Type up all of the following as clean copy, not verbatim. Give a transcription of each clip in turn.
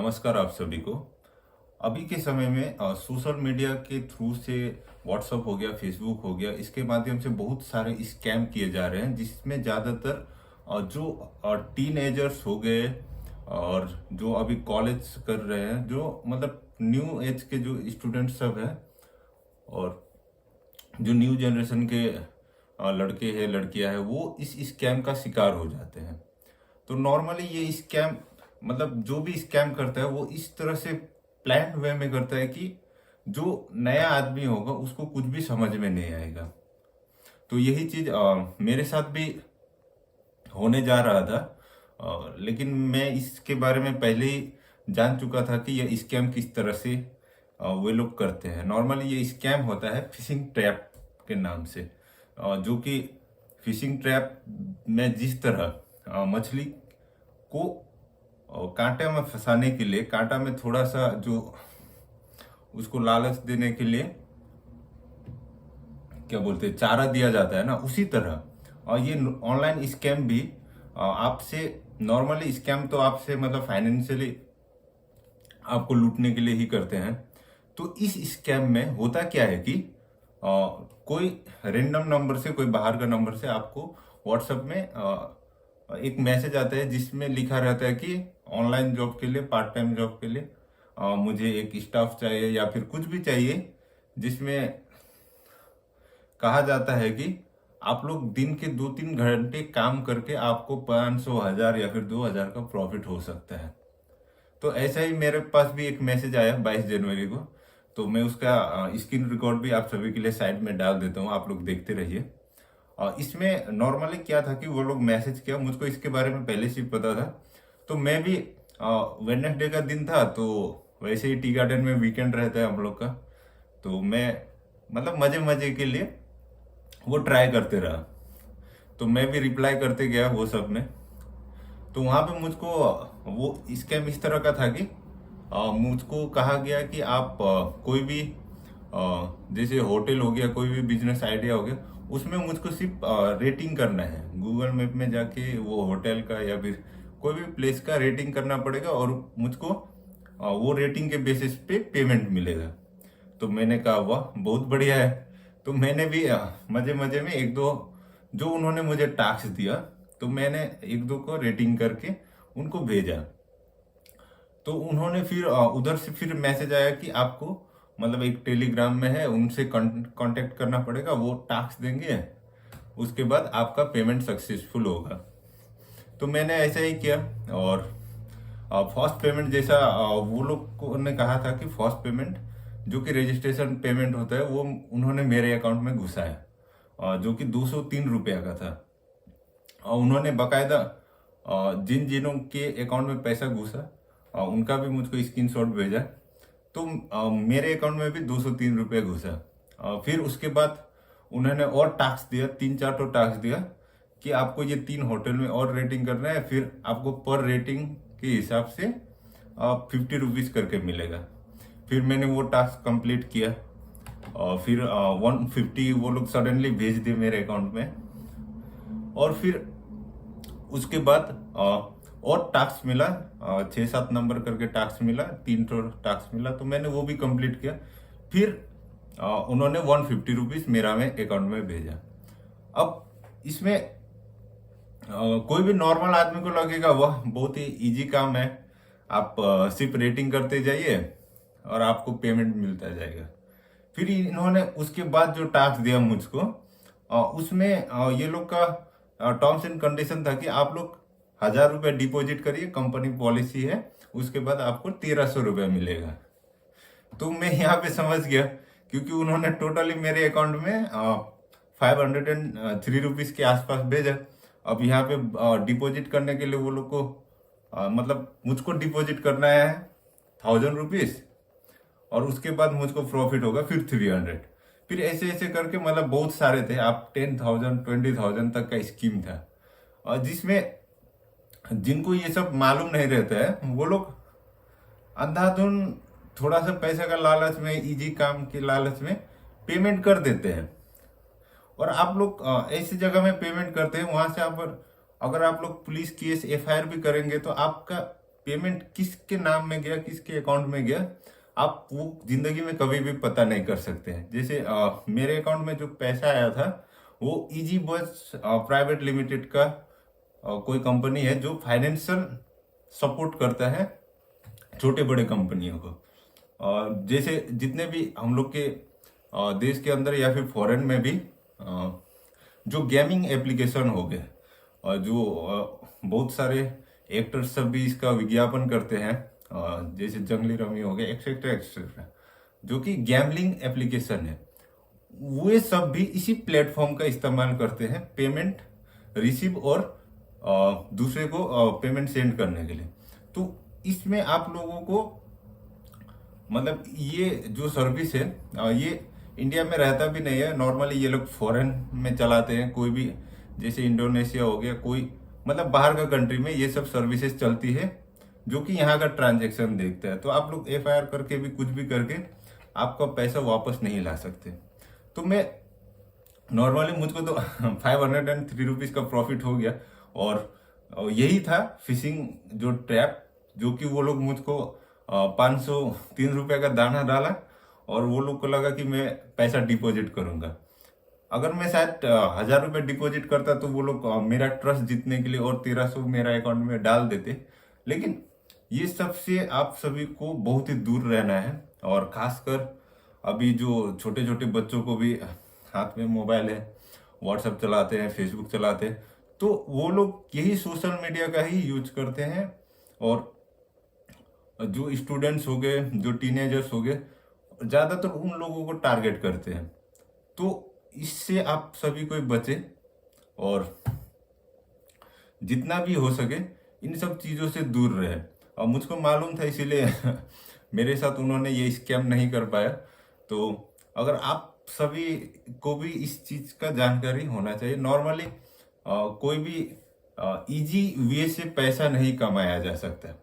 नमस्कार आप सभी को। अभी के समय में सोशल मीडिया के थ्रू से व्हाट्सअप हो गया, फेसबुक हो गया, इसके माध्यम से बहुत सारे स्कैम किए जा रहे हैं, जिसमें ज़्यादातर जो टीनेजर्स हो गए और जो अभी कॉलेज कर रहे हैं, जो मतलब न्यू एज के जो स्टूडेंट सब हैं और जो न्यू जनरेशन के लड़के हैं लड़कियां हैं, वो इस स्कैम का शिकार हो जाते हैं। तो नॉर्मली ये स्कैम मतलब जो भी स्कैम करता है वो इस तरह से प्लान वे में करता है कि जो नया आदमी होगा उसको कुछ भी समझ में नहीं आएगा। तो यही चीज मेरे साथ भी होने जा रहा था। लेकिन मैं इसके बारे में पहले ही जान चुका था कि यह स्कैम किस तरह से वे लोग करते हैं। नॉर्मली ये स्कैम होता है फिशिंग ट्रैप के नाम से, जो कि फिशिंग ट्रैप में जिस तरह मछली को कांटे में फंसाने के लिए कांटा में थोड़ा सा जो उसको लालच देने के लिए क्या बोलते हैं चारा दिया जाता है ना, उसी तरह और ये ऑनलाइन स्कैम भी आपसे नॉर्मली स्कैम तो आपसे मतलब फाइनेंशियली आपको लूटने के लिए ही करते हैं। तो इस स्कैम में होता क्या है कि कोई रेंडम नंबर से, कोई बाहर का नंबर से आपको व्हाट्सएप में एक मैसेज आता है जिसमें लिखा रहता है कि ऑनलाइन जॉब के लिए, पार्ट टाइम जॉब के लिए मुझे एक स्टाफ चाहिए या फिर कुछ भी चाहिए, जिसमें कहा जाता है कि आप लोग दिन के 2-3 घंटे काम करके आपको 500, 1000 या फिर 2000 का प्रॉफिट हो सकता है। तो ऐसा ही मेरे पास भी एक मैसेज आया 22 जनवरी को। तो मैं उसका स्क्रीन रिकॉर्ड भी आप सभी के लिए साइड में डाल देता हूँ, आप लोग देखते रहिए। इसमें नॉर्मली क्या था कि वो लोग मैसेज किया, मुझको इसके बारे में पहले से ही पता था। तो मैं भी वेडनेसडे का दिन था, तो वैसे ही टी गार्डन में वीकेंड रहता है हम लोग का, तो मैं मतलब मजे मजे के लिए वो ट्राई करते रहा। तो मैं भी रिप्लाई करते गया वो सब में। तो वहां पे मुझको वो स्कैम इस तरह का था कि मुझको कहा गया कि आप कोई भी जैसे होटल हो गया, कोई भी बिजनेस आइडिया हो गया, उसमें मुझको सिर्फ रेटिंग करना है। गूगल मैप में जाके वो होटल का या फिर कोई भी प्लेस का रेटिंग करना पड़ेगा और मुझको वो रेटिंग के बेसिस पे पेमेंट मिलेगा। तो मैंने कहा वाह बहुत बढ़िया है। तो मैंने भी मजे मजे में एक दो जो उन्होंने मुझे टास्क दिया, तो मैंने एक दो को रेटिंग करके उनको भेजा। तो उन्होंने फिर उधर से फिर मैसेज आया कि आपको मतलब एक टेलीग्राम में है, उनसे कांटेक्ट करना पड़ेगा, वो टास्क देंगे, उसके बाद आपका पेमेंट सक्सेसफुल होगा। तो मैंने ऐसा ही किया और फर्स्ट पेमेंट जैसा वो लोग को ने कहा था कि फर्स्ट पेमेंट जो कि रजिस्ट्रेशन पेमेंट होता है वो उन्होंने मेरे अकाउंट में घुसाया, जो कि 203 रुपया का था। और उन्होंने बकायदा जिन जिनों के अकाउंट में पैसा घुसा उनका भी मुझको स्क्रीनशॉट भेजा। तो मेरे अकाउंट में भी 203 रुपये घुसा। फिर उसके बाद उन्होंने और टास्क दिया, 3-4 तो टास्क दिया कि आपको ये 3 होटल में और रेटिंग करना है, फिर आपको पर रेटिंग के हिसाब से 50 रुपीज करके मिलेगा। फिर मैंने वो टास्क कंप्लीट किया और फिर 150 वो लोग सडनली भेज दिए मेरे अकाउंट में। और फिर उसके बाद और टास्क मिला, 6-7 नंबर करके टास्क मिला, 3 तो टास्क मिला, तो मैंने वो भी कंप्लीट किया। फिर उन्होंने 150 रुपीज मेरा में अकाउंट में भेजा। अब इसमें कोई भी नॉर्मल आदमी को लगेगा वह बहुत ही इजी काम है, आप सिर्फ रेटिंग करते जाइए और आपको पेमेंट मिलता जाएगा। फिर इन्होंने उसके बाद जो टास्क दिया मुझको, उसमें ये लोग का टर्म्स एंड कंडीशन था कि आप लोग 1000 रुपये डिपॉजिट करिए, कंपनी पॉलिसी है, उसके बाद आपको 1300 रुपया मिलेगा। तो मैं यहाँ पे समझ गया, क्योंकि उन्होंने टोटली मेरे अकाउंट में 503 रुपीज के आसपास भेजा। अब यहाँ पे डिपॉजिट करने के लिए वो लोग को मतलब मुझको डिपॉजिट करना है 1000 रुपीज और उसके बाद मुझको प्रॉफिट होगा फिर 300। फिर ऐसे ऐसे करके मतलब बहुत सारे थे, आप 10,000 20,000 तक का स्कीम था। और जिसमें जिनको ये सब मालूम नहीं रहता है वो लोग अंधाधुन थोड़ा सा पैसे का लालच में, इजी काम के लालच में पेमेंट कर देते हैं। और आप लोग ऐसी जगह में पेमेंट करते हैं, वहां से आप अगर आप लोग पुलिस केस एफआईआर भी करेंगे तो आपका पेमेंट किसके नाम में गया, किसके अकाउंट में गया, आप वो जिंदगी में कभी भी पता नहीं कर सकते हैं। जैसे मेरे अकाउंट में जो पैसा आया था वो इजी बस प्राइवेट लिमिटेड का कोई कंपनी है जो फाइनेंशियल सपोर्ट करता है छोटे बड़े कंपनियों को। जैसे जितने भी हम लोग के देश के अंदर या फिर फॉरेन में भी जो गेमिंग एप्लीकेशन हो गए और जो बहुत सारे एक्टर्स सब भी इसका विज्ञापन करते हैं, जैसे जंगली रमी हो गया एक्सेट्रा एक्सेट्रा, जो कि गैम्बलिंग एप्लीकेशन है, वे सब भी इसी प्लेटफॉर्म का इस्तेमाल करते हैं पेमेंट रिसीव और दूसरे को पेमेंट सेंड करने के लिए। तो इसमें आप लोगों को मतलब ये जो सर्विस है ये इंडिया में रहता भी नहीं है। नॉर्मली ये लोग फॉरेन में चलाते हैं, कोई भी जैसे इंडोनेशिया हो गया, कोई मतलब बाहर का कंट्री में ये सब सर्विसेज चलती है जो कि यहाँ का ट्रांजैक्शन देखता है। तो आप लोग एफआईआर करके भी कुछ भी करके आपका पैसा वापस नहीं ला सकते। तो मैं नॉर्मली मुझको तो 503 रुपीज का प्रॉफिट हो गया और यही था फिशिंग जो ट्रैप, जो कि वो लोग मुझको 503 रुपए का दाना डाला और वो लोग को लगा कि मैं पैसा डिपॉजिट करूंगा। अगर मैं शायद 1,000 रुपए डिपॉजिट करता तो वो लोग मेरा ट्रस्ट जीतने के लिए और 1300 मेरा अकाउंट में डाल देते। लेकिन ये सब से आप सभी को बहुत ही दूर रहना है, और खासकर अभी जो छोटे छोटे बच्चों को भी हाथ में मोबाइल है, व्हाट्सएप चलाते हैं, फेसबुक चलाते हैं, तो वो लोग यही सोशल मीडिया का ही यूज करते हैं। और जो स्टूडेंट्स हो गए, जो टीनेजर्स हो गए, ज्यादातर उन लोगों को टारगेट करते हैं। तो इससे आप सभी को बचे और जितना भी हो सके इन सब चीजों से दूर रहे। और मुझको मालूम था इसीलिए मेरे साथ उन्होंने ये स्कैम नहीं कर पाया। तो अगर आप सभी को भी इस चीज का जानकारी होना चाहिए। नॉर्मली कोई भी इजी वे से पैसा नहीं कमाया जा सकता।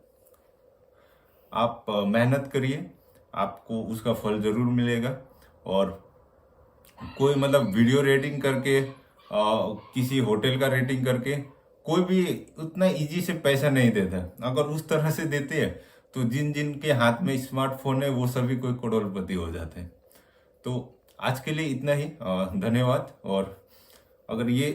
आप मेहनत करिए, आपको उसका फल जरूर मिलेगा। और कोई मतलब वीडियो रेटिंग करके किसी होटल का रेटिंग करके कोई भी उतना इजी से पैसा नहीं देता। अगर उस तरह से देते हैं तो जिन जिन के हाथ में स्मार्टफोन है वो सभी कोई करोड़पति हो जाते हैं। तो आज के लिए इतना ही, धन्यवाद। और अगर ये